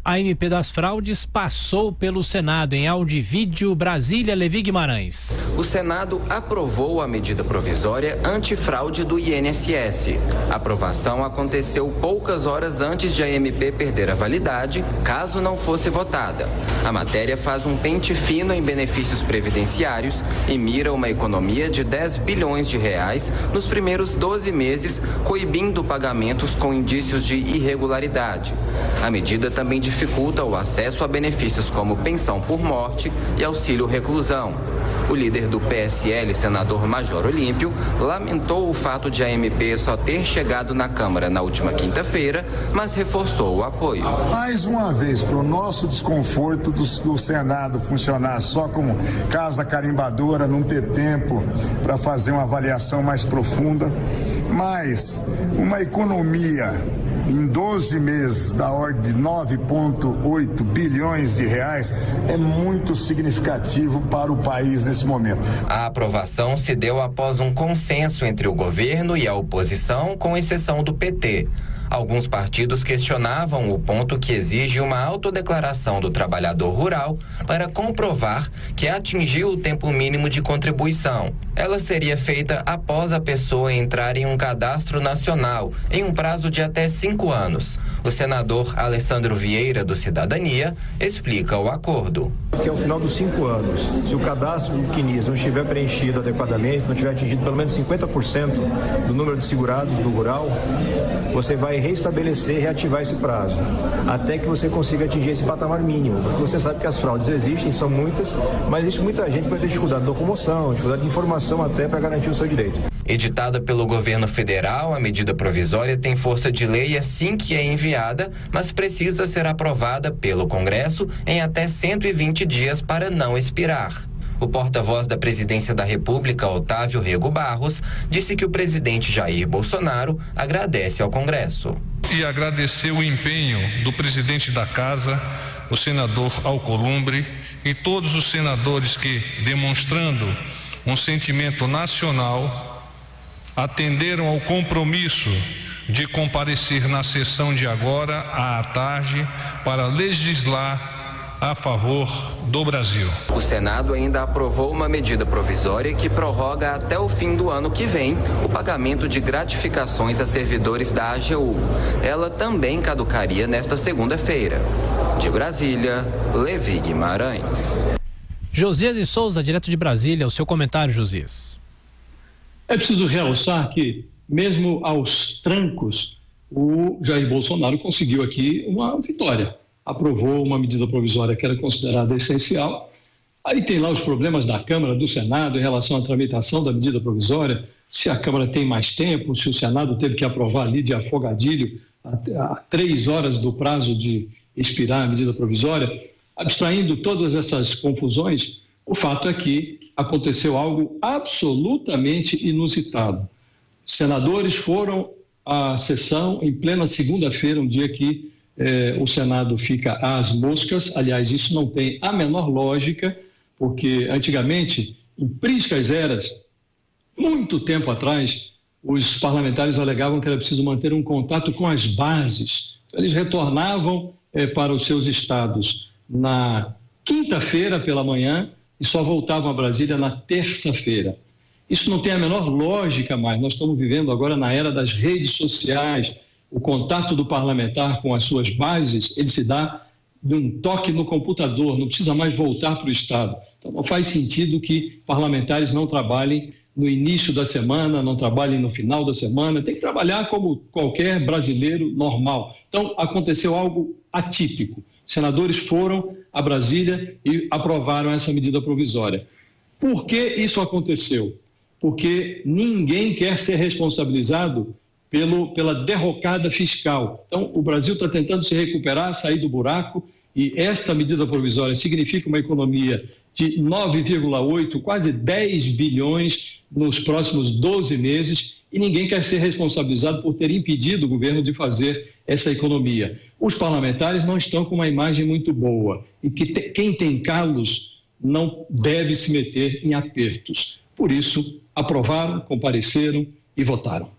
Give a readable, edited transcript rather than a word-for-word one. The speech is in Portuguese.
A MP das fraudes passou pelo Senado. Em áudio e vídeo, Brasília, Levi Guimarães. O Senado aprovou a medida provisória antifraude do INSS. A aprovação aconteceu poucas horas antes de a MP perder a validade, caso não fosse votada. A matéria faz um pente fino em benefícios previdenciários e mira uma economia de 10 bilhões de reais nos primeiros 12 meses, coibindo pagamentos com indícios de irregularidade. A medida também dificulta o acesso a benefícios como pensão por morte e auxílio reclusão. O líder do PSL, senador Major Olímpio, lamentou o fato de a MP só ter chegado na Câmara na última quinta-feira, mas reforçou o apoio. Mais uma vez, para o nosso desconforto do Senado funcionar só como casa carimbadora, não ter tempo para fazer uma avaliação mais profunda, mas uma economia em 12 meses da ordem de 9,8 bilhões de reais é muito significativo para o país nesse momento. A aprovação se deu após um consenso entre o governo e a oposição, com exceção do PT. Alguns partidos questionavam o ponto que exige uma autodeclaração do trabalhador rural para comprovar que atingiu o tempo mínimo de contribuição. Ela seria feita após a pessoa entrar em um cadastro nacional, em um prazo de até 5 anos. O senador Alessandro Vieira, do Cidadania, explica o acordo. Que ao final dos 5 anos, se o cadastro do CNIS não estiver preenchido adequadamente, não tiver atingido pelo menos 50% do número de segurados do rural, você vai restabelecer e reativar esse prazo, até que você consiga atingir esse patamar mínimo, porque você sabe que as fraudes existem, são muitas, mas existe muita gente que vai ter dificuldade de locomoção, dificuldade de informação até para garantir o seu direito. Editada pelo governo federal, a medida provisória tem força de lei assim que é enviada, mas precisa ser aprovada pelo Congresso em até 120 dias para não expirar. O porta-voz da Presidência da República, Otávio Rego Barros, disse que o presidente Jair Bolsonaro agradece ao Congresso. E agradecer o empenho do presidente da Casa, o senador Alcolumbre, e todos os senadores que, demonstrando um sentimento nacional, atenderam ao compromisso de comparecer na sessão de agora à tarde para legislar a favor do Brasil. O Senado ainda aprovou uma medida provisória que prorroga até o fim do ano que vem o pagamento de gratificações a servidores da AGU. Ela também caducaria nesta segunda-feira. De Brasília, Levi Guimarães. Josias de Souza, direto de Brasília, o seu comentário, Josias. É preciso realçar que, mesmo aos trancos, o Jair Bolsonaro conseguiu aqui uma vitória. Aprovou uma medida provisória que era considerada essencial. Aí tem lá os problemas da Câmara, do Senado, em relação à tramitação da medida provisória, se a Câmara tem mais tempo, se o Senado teve que aprovar ali de afogadilho a 3 horas do prazo de expirar a medida provisória. Abstraindo todas essas confusões, o fato é que aconteceu algo absolutamente inusitado. Senadores foram à sessão em plena segunda-feira, um dia que o Senado fica às moscas. Aliás, isso não tem a menor lógica, porque antigamente, em priscas eras, muito tempo atrás, os parlamentares alegavam que era preciso manter um contato com as bases. Eles retornavam para os seus estados na quinta-feira pela manhã e só voltavam a Brasília na terça-feira. Isso não tem a menor lógica mais. Nós estamos vivendo agora na era das redes sociais. O contato do parlamentar com as suas bases, ele se dá de um toque no computador, não precisa mais voltar para o Estado. Então, não faz sentido que parlamentares não trabalhem no início da semana, não trabalhem no final da semana, tem que trabalhar como qualquer brasileiro normal. Então, aconteceu algo atípico. Senadores foram a Brasília e aprovaram essa medida provisória. Por que isso aconteceu? Porque ninguém quer ser responsabilizado pela derrocada fiscal. Então, o Brasil está tentando se recuperar, sair do buraco, e esta medida provisória significa uma economia de 9,8, quase 10 bilhões nos próximos 12 meses, e ninguém quer ser responsabilizado por ter impedido o governo de fazer essa economia. Os parlamentares não estão com uma imagem muito boa, e quem tem calos não deve se meter em apertos. Por isso, aprovaram, compareceram e votaram.